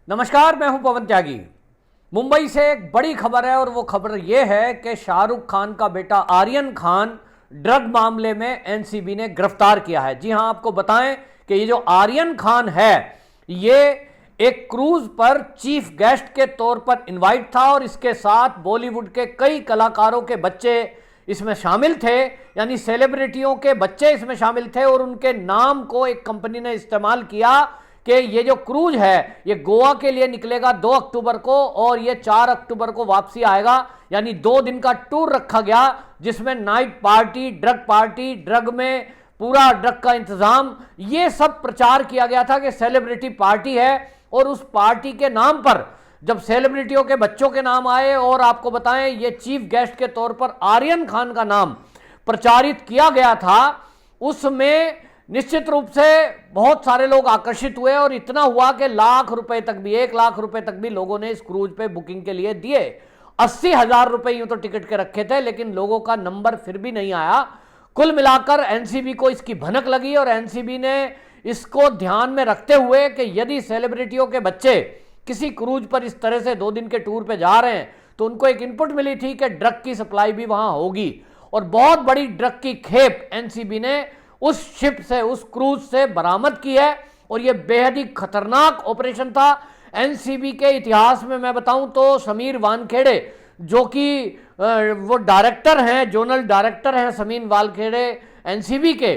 नमस्कार, मैं हूं पवन त्यागी। मुंबई से एक बड़ी खबर है और वो खबर ये है कि शाहरुख खान का बेटा आर्यन खान ड्रग मामले में एनसीबी ने गिरफ्तार किया है। जी हां, आपको बताएं कि ये जो आर्यन खान है ये एक क्रूज पर चीफ गेस्ट के तौर पर इनवाइट था और इसके साथ बॉलीवुड के कई कलाकारों के बच्चे इसमें शामिल थे, यानी सेलिब्रिटियों के बच्चे इसमें शामिल थे और उनके नाम को एक कंपनी ने इस्तेमाल किया कि ये जो क्रूज है ये गोवा के लिए निकलेगा 2 अक्टूबर को और ये 4 अक्टूबर को वापसी आएगा, यानी 2 दिन का टूर रखा गया जिसमें नाइट पार्टी, ड्रग में पूरा ड्रग का इंतजाम, ये सब प्रचार किया गया था कि सेलिब्रिटी पार्टी है। और उस पार्टी के नाम पर जब सेलिब्रिटियों के बच्चों के नाम आए और आपको बताएं ये चीफ गेस्ट के तौर पर आर्यन खान का नाम प्रचारित किया गया था, उसमें निश्चित रूप से बहुत सारे लोग आकर्षित हुए और इतना हुआ कि 1 लाख रुपए तक भी लोगों ने इस क्रूज पे बुकिंग के लिए दिए। 80,000 रुपए यूं तो टिकट के रखे थे, लेकिन लोगों का नंबर फिर भी नहीं आया। कुल मिलाकर एनसीबी को इसकी भनक लगी और एनसीबी ने इसको ध्यान में रखते हुए कि यदि सेलिब्रिटियों के बच्चे किसी क्रूज पर इस तरह से 2 दिन के टूर पे जा रहे हैं तो उनको एक इनपुट मिली थी कि ड्रग की सप्लाई भी वहां होगी और बहुत बड़ी ड्रग की खेप एनसीबी ने उस शिप से, उस क्रूज से बरामद की है और यह बेहद ही खतरनाक ऑपरेशन था। एनसीबी के इतिहास में मैं बताऊं तो समीर वानखेड़े, जो कि वो डायरेक्टर हैं, जोनल डायरेक्टर हैं समीर वानखेड़े एनसीबी के,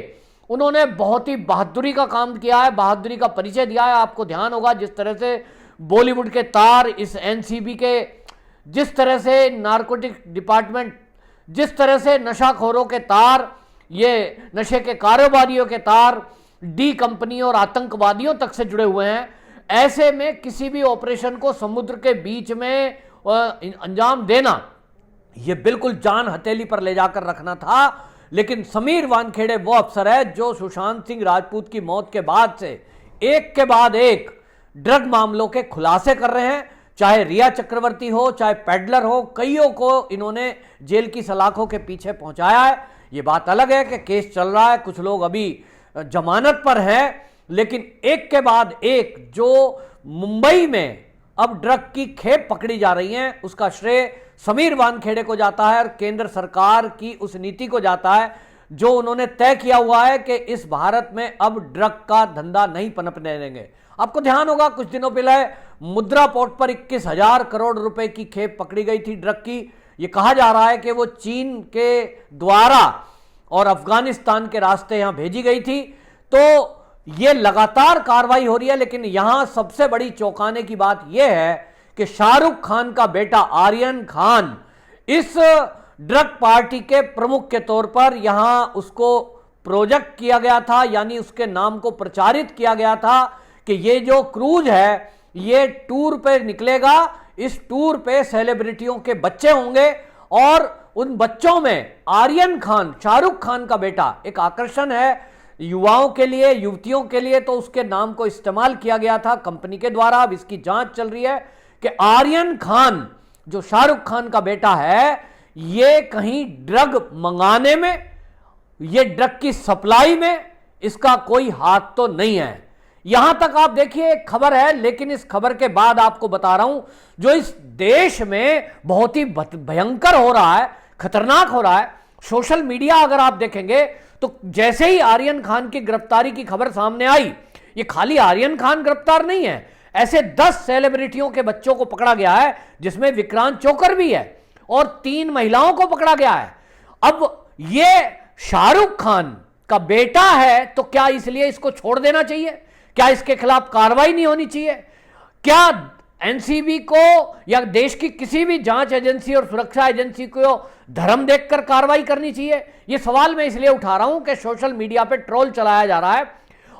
उन्होंने बहुत ही बहादुरी का काम किया है, बहादुरी का परिचय दिया है। आपको ध्यान होगा जिस तरह से बॉलीवुड के तार इस एनसीबी के, जिस तरह से नारकोटिक डिपार्टमेंट, जिस तरह से नशाखोरों के तार, ये नशे के कारोबारियों के तार डी कंपनी और आतंकवादियों तक से जुड़े हुए हैं, ऐसे में किसी भी ऑपरेशन को समुद्र के बीच में अंजाम देना यह बिल्कुल जान हथेली पर ले जाकर रखना था। लेकिन समीर वानखेड़े वो अफसर है जो सुशांत सिंह राजपूत की मौत के बाद से एक के बाद एक ड्रग मामलों के खुलासे कर रहे हैं। चाहे रिया चक्रवर्ती हो, चाहे पेडलर हो, कईयों को इन्होंने जेल की सलाखों के पीछे पहुंचाया है। ये बात अलग है कि केस चल रहा है, कुछ लोग अभी जमानत पर हैं, लेकिन एक के बाद एक जो मुंबई में अब ड्रग की खेप पकड़ी जा रही है उसका श्रेय समीर वानखेड़े को जाता है और केंद्र सरकार की उस नीति को जाता है जो उन्होंने तय किया हुआ है कि इस भारत में अब ड्रग का धंधा नहीं पनपने देंगे। आपको ध्यान होगा कुछ दिनों पहले मुद्रा पोर्ट पर 21,000 करोड़ रुपए की खेप पकड़ी गई थी ड्रग की। यह कहा जा रहा है कि वो चीन के द्वारा और अफगानिस्तान के रास्ते यहां भेजी गई थी। तो यह लगातार कार्रवाई हो रही है, लेकिन यहां सबसे बड़ी चौंकाने की बात यह है कि शाहरुख खान का बेटा आर्यन खान इस ड्रग पार्टी के प्रमुख के तौर पर यहां उसको प्रोजेक्ट किया गया था, यानी उसके नाम को प्रचारित किया गया था कि ये जो क्रूज है ये टूर पे निकलेगा, इस टूर पे सेलिब्रिटियों के बच्चे होंगे और उन बच्चों में आर्यन खान, शाहरुख खान का बेटा, एक आकर्षण है युवाओं के लिए, युवतियों के लिए, तो उसके नाम को इस्तेमाल किया गया था कंपनी के द्वारा। अब इसकी जांच चल रही है कि आर्यन खान जो शाहरुख खान का बेटा है ये कहीं ड्रग मंगाने में, ये ड्रग की सप्लाई में इसका कोई हाथ तो नहीं है। यहां तक आप देखिए एक खबर है, लेकिन इस खबर के बाद आपको बता रहा हूं जो इस देश में बहुत ही भयंकर हो रहा है, खतरनाक हो रहा है। सोशल मीडिया अगर आप देखेंगे तो जैसे ही आर्यन खान की गिरफ्तारी की खबर सामने आई, ये खाली आर्यन खान गिरफ्तार नहीं है, ऐसे 10 सेलिब्रिटियों के बच्चों को पकड़ा गया है जिसमें विक्रांत चोकर भी है और 3 महिलाओं को पकड़ा गया है। अब ये शाहरुख खान का बेटा है तो क्या इसलिए इसको छोड़ देना चाहिए? क्या इसके खिलाफ कार्रवाई नहीं होनी चाहिए? क्या एनसीबी को या देश की किसी भी जांच एजेंसी और सुरक्षा एजेंसी को धर्म देखकर कार्रवाई करनी चाहिए? यह सवाल मैं इसलिए उठा रहा हूं कि सोशल मीडिया पे ट्रोल चलाया जा रहा है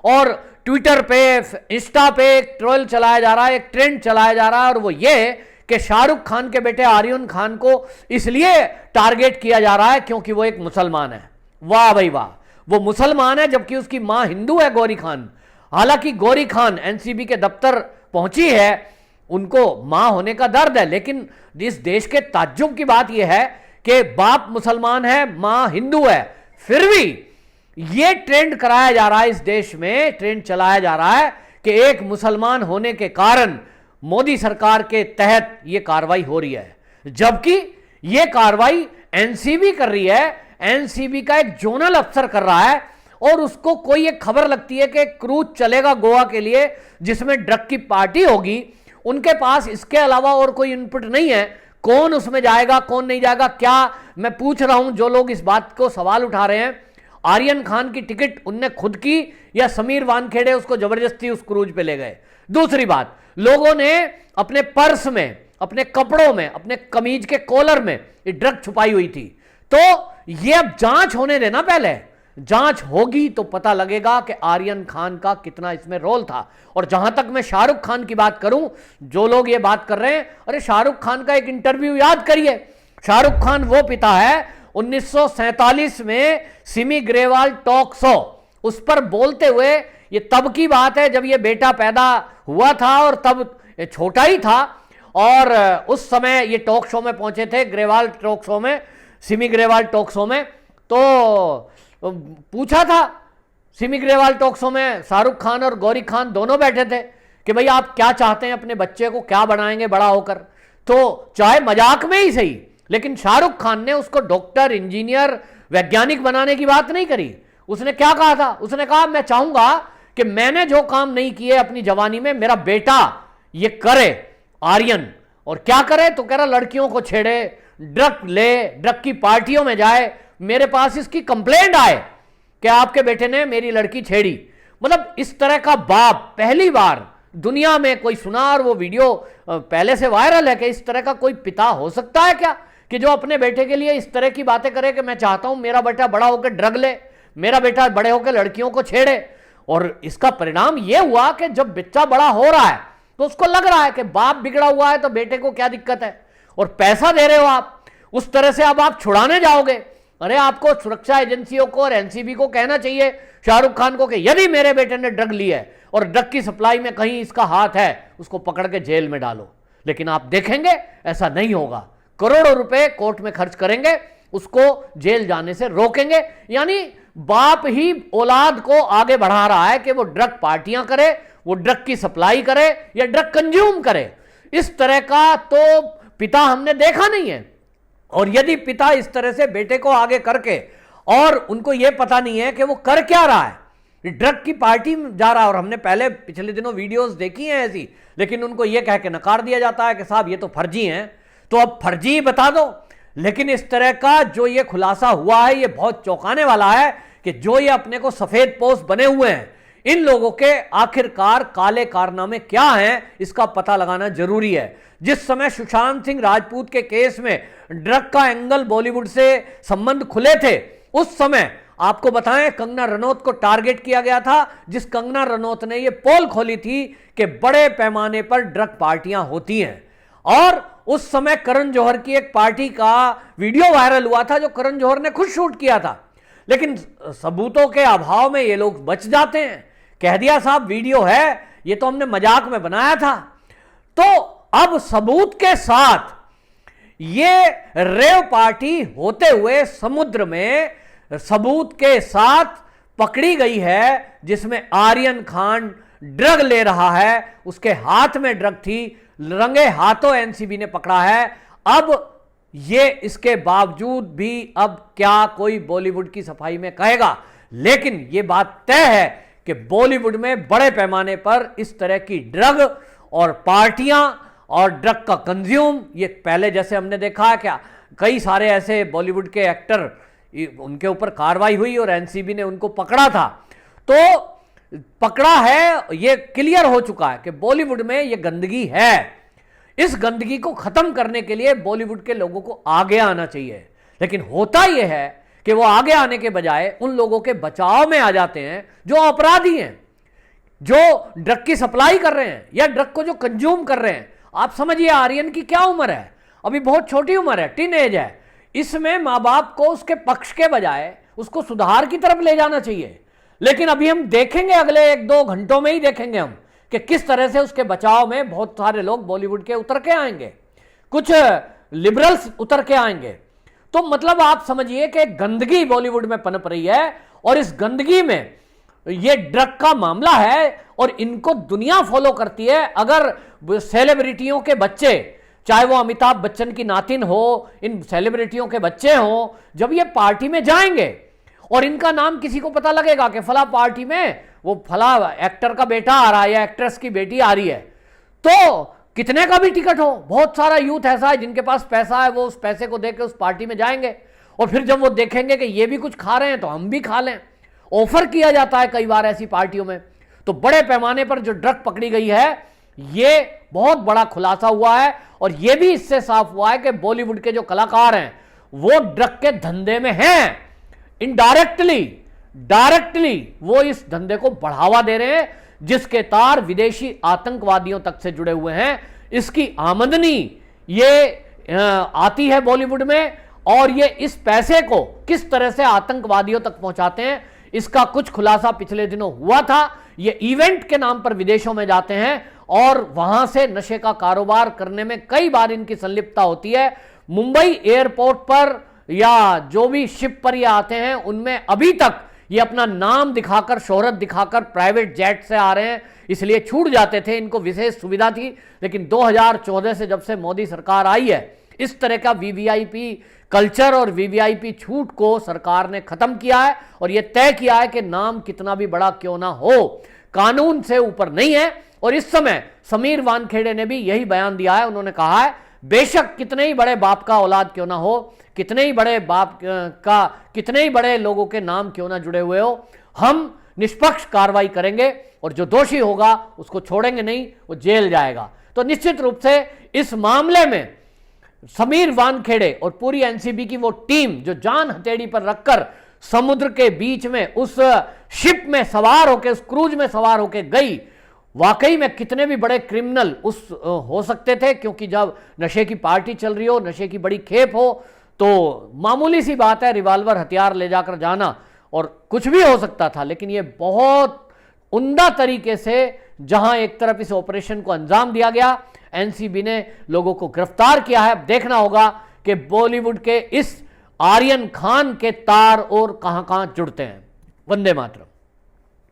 और ट्विटर पे, इंस्टा पे एक ट्रोल चलाया जा रहा है, एक ट्रेंड चलाया जा रहा है, और वो ये कि शाहरुख खान के बेटे आर्यन खान को इसलिए टारगेट किया जा रहा है क्योंकि वो एक मुसलमान है। वाह भाई वाह, वो मुसलमान है जबकि उसकी मां हिंदू है, गौरी खान। हालांकि गौरी खान एनसीबी के दफ्तर पहुंची है, उनको मां होने का दर्द है, लेकिन इस देश के ताज्जुब की बात यह है कि बाप मुसलमान है, मां हिंदू है, फिर भी यह ट्रेंड कराया जा रहा है, इस देश में ट्रेंड चलाया जा रहा है कि एक मुसलमान होने के कारण मोदी सरकार के तहत यह कार्रवाई हो रही है, जबकि यह कार्रवाई एनसीबी कर रही है। एनसीबी का एक जोनल अफसर कर रहा है और उसको कोई एक खबर लगती है कि क्रूज चलेगा गोवा के लिए जिसमें ड्रग की पार्टी होगी। उनके पास इसके अलावा और कोई इनपुट नहीं है, कौन उसमें जाएगा कौन नहीं जाएगा। क्या मैं पूछ रहा हूं, जो लोग इस बात को सवाल उठा रहे हैं, आर्यन खान की टिकट उनने खुद की या समीर वानखेड़े उसको जबरदस्ती उस क्रूज पे ले गए। दूसरी बात, लोगों ने अपने पर्स में, अपने कपड़ों में, अपने कमीज के कॉलर में ये ड्रग छुपाई हुई थी। तो ये अब जांच होने देना, पहले जांच होगी तो पता लगेगा कि आर्यन खान का कितना इसमें रोल था। और जहां तक मैं शाहरुख खान की बात करूं, जो लोग ये बात कर रहे हैं, अरे शाहरुख खान का एक इंटरव्यू याद करिए। शाहरुख खान वो पिता है 1947 में सिमी ग्रेवाल टॉक शो, उस पर बोलते हुए, ये तब की बात है जब ये बेटा पैदा हुआ था और तब छोटा ही था, और उस समय ये टॉक शो में पहुंचे थे, ग्रेवाल टॉक शो में, सिमी ग्रेवाल टॉक शो में। तो पूछा था सिमी ग्रेवाल टॉक शो में, शाहरुख खान और गौरी खान दोनों बैठे थे कि भाई आप क्या चाहते हैं, अपने बच्चे को क्या बनाएंगे बड़ा होकर। तो चाहे मजाक में ही सही, लेकिन शाहरुख खान ने उसको डॉक्टर, इंजीनियर, वैज्ञानिक बनाने की बात नहीं करी। उसने क्या कहा था, उसने कहा मैं चाहूंगा कि मैंने जो काम नहीं किए अपनी जवानी में, मेरा बेटा ये करे, आर्यन। और क्या करे, तो कह रहा लड़कियों को छेड़े, ड्रग ले, ड्रग की पार्टियों में जाए, मेरे पास इसकी कंप्लेंट आए कि आपके बेटे ने मेरी लड़की छेड़ी। मतलब इस तरह का बाप पहली बार दुनिया में कोई सुना, और वो वीडियो पहले से वायरल है कि इस तरह का कोई पिता हो सकता है क्या, कि जो अपने बेटे के लिए इस तरह की बातें करे कि मैं चाहता हूं मेरा बेटा बड़ा होकर ड्रग ले, मेरा बेटा बड़े होकर लड़कियों को छेड़े। और इसका परिणाम यह हुआ कि जब बच्चा बड़ा हो रहा है तो उसको लग रहा है कि बाप बिगड़ा हुआ है तो बेटे को क्या दिक्कत है, और पैसा दे रहे हो आप, उस तरह से अब आप छुड़ाने जाओगे। अरे आपको सुरक्षा एजेंसियों को और एनसीबी को कहना चाहिए, शाहरुख खान को, कि यदि मेरे बेटे ने ड्रग ली है और ड्रग की सप्लाई में कहीं इसका हाथ है, उसको पकड़ के जेल में डालो। लेकिन आप देखेंगे ऐसा नहीं होगा, करोड़ों रुपए कोर्ट में खर्च करेंगे, उसको जेल जाने से रोकेंगे। यानी बाप ही औलाद को आगे बढ़ा रहा है कि वो ड्रग पार्टियां करे, वो ड्रग की सप्लाई करे या ड्रग कंज्यूम करे। इस तरह का तो पिता हमने देखा नहीं है। और यदि पिता इस तरह से बेटे को आगे करके, और उनको यह पता नहीं है कि वो कर क्या रहा है, ड्रग की पार्टी में जा रहा है, और हमने पहले पिछले दिनों वीडियोस देखी हैं ऐसी, लेकिन उनको यह कह के नकार दिया जाता है कि साहब ये तो फर्जी हैं, तो अब फर्जी बता दो। लेकिन इस तरह का जो ये खुलासा हुआ है, ये बहुत चौंकाने वाला है कि जो ये अपने को सफेद पोश बने हुए हैं, इन लोगों के आखिरकार काले कारनामे क्या हैं, इसका पता लगाना जरूरी है। जिस समय सुशांत सिंह राजपूत के केस में ड्रग का एंगल बॉलीवुड से संबंध खुले थे, उस समय आपको बताएं कंगना रनौत को टारगेट किया गया था, जिस कंगना रनौत ने यह पोल खोली थी कि बड़े पैमाने पर ड्रग पार्टियां होती हैं। और उस समय करण जौहर की एक पार्टी का वीडियो वायरल हुआ था जो करण जौहर ने खुद शूट किया था, लेकिन सबूतों के अभाव में ये लोग बच जाते हैं। कह दिया साहब वीडियो है, ये तो हमने मजाक में बनाया था। तो अब सबूत के साथ ये रेव पार्टी होते हुए समुद्र में सबूत के साथ पकड़ी गई है, जिसमें आर्यन खान ड्रग ले रहा है, उसके हाथ में ड्रग थी, रंगे हाथों एनसीबी ने पकड़ा है। अब ये इसके बावजूद भी अब क्या कोई बॉलीवुड की सफाई में कहेगा, लेकिन ये बात तय है कि बॉलीवुड में बड़े पैमाने पर इस तरह की ड्रग और पार्टियां और ड्रग का कंज्यूम, ये पहले जैसे हमने देखा है क्या, कई सारे ऐसे बॉलीवुड के एक्टर, उनके ऊपर कार्रवाई हुई और एनसीबी ने उनको पकड़ा था। तो पकड़ा है, ये क्लियर हो चुका है कि बॉलीवुड में ये गंदगी है। इस गंदगी को खत्म करने के लिए बॉलीवुड के लोगों को आगे आना चाहिए, लेकिन होता यह है कि वो आगे आने के बजाय उन लोगों के बचाव में आ जाते हैं जो अपराधी हैं, जो ड्रग की सप्लाई कर रहे हैं या ड्रग को जो कंज्यूम कर रहे हैं। आप समझिए आर्यन की क्या उम्र है, अभी बहुत छोटी उम्र है, टीन एज है। इसमें माँ बाप को उसके पक्ष के बजाय उसको सुधार की तरफ ले जाना चाहिए। लेकिन अभी हम देखेंगे, अगले 1-2 घंटों में ही देखेंगे हम कि किस तरह से उसके बचाव में बहुत सारे लोग बॉलीवुड के उतर के आएंगे, कुछ लिबरल्स उतर के आएंगे। तो मतलब आप समझिए कि गंदगी बॉलीवुड में पनप रही है, और इस गंदगी में ये ड्रग का मामला है और इनको दुनिया फॉलो करती है। अगर सेलिब्रिटियों के बच्चे, चाहे वो अमिताभ बच्चन की नातिन हो, इन सेलिब्रिटियों के बच्चे हों, जब ये पार्टी में जाएंगे और इनका नाम किसी को पता लगेगा कि फला पार्टी में वो फला एक्टर का बेटा आ रहा है या एक्ट्रेस की बेटी आ रही है, तो कितने का भी टिकट हो, बहुत सारा यूथ ऐसा है जिनके पास पैसा है, वो उस पैसे को देकर उस पार्टी में जाएंगे और फिर जब वो देखेंगे कि ये भी कुछ खा रहे हैं तो हम भी खा लें। ऑफर किया जाता है कई बार ऐसी पार्टियों में। तो बड़े पैमाने पर जो ड्रग पकड़ी गई है, ये बहुत बड़ा खुलासा हुआ है और ये भी इससे साफ हुआ है कि बॉलीवुड के जो कलाकार हैं वो ड्रग के धंधे में हैं। इनडायरेक्टली, डायरेक्टली वो इस धंधे को बढ़ावा दे रहे हैं, जिसके तार विदेशी आतंकवादियों तक से जुड़े हुए हैं। इसकी आमदनी ये आती है बॉलीवुड में और ये इस पैसे को किस तरह से आतंकवादियों तक पहुंचाते हैं, इसका कुछ खुलासा पिछले दिनों हुआ था। ये इवेंट के नाम पर विदेशों में जाते हैं और वहां से नशे का कारोबार करने में कई बार इनकी संलिप्तता होती है। मुंबई एयरपोर्ट पर या जो भी शिप पर ये आते हैं, उनमें अभी तक ये अपना नाम दिखाकर, शोहरत दिखाकर प्राइवेट जेट से आ रहे हैं, इसलिए छूट जाते थे, इनको विशेष सुविधा थी। लेकिन 2014 से जब से मोदी सरकार आई है, इस तरह का वीवीआईपी कल्चर और वीवीआईपी छूट को सरकार ने खत्म किया है और यह तय किया है कि नाम कितना भी बड़ा क्यों ना हो, कानून से ऊपर नहीं है। और इस समय समीर वानखेड़े ने भी यही बयान दिया है। उन्होंने कहा है, बेशक कितने ही बड़े बाप का औलाद क्यों ना हो, कितने ही बड़े बाप का, कितने ही बड़े लोगों के नाम क्यों ना जुड़े हुए हो, हम निष्पक्ष कार्रवाई करेंगे और जो दोषी होगा उसको छोड़ेंगे नहीं, वो जेल जाएगा। तो निश्चित रूप से इस मामले में समीर वानखेड़े और पूरी एनसीबी की वो टीम जो जान हथेड़ी पर रखकर समुद्र के बीच में उस शिप में सवार होकर, उस क्रूज में सवार होकर गई, वाकई में कितने भी बड़े क्रिमिनल उस हो सकते थे, क्योंकि जब नशे की पार्टी चल रही हो, नशे की बड़ी खेप हो, तो मामूली सी बात है रिवॉल्वर हथियार ले जाकर जाना, और कुछ भी हो सकता था। लेकिन ये बहुत उम्दा तरीके से जहां एक तरफ इस ऑपरेशन को अंजाम दिया गया, एनसीबी ने लोगों को गिरफ्तार किया है। अब देखना होगा कि बॉलीवुड के इस आर्यन खान के तार और कहां-कहां जुड़ते हैं। वंदे मातरम।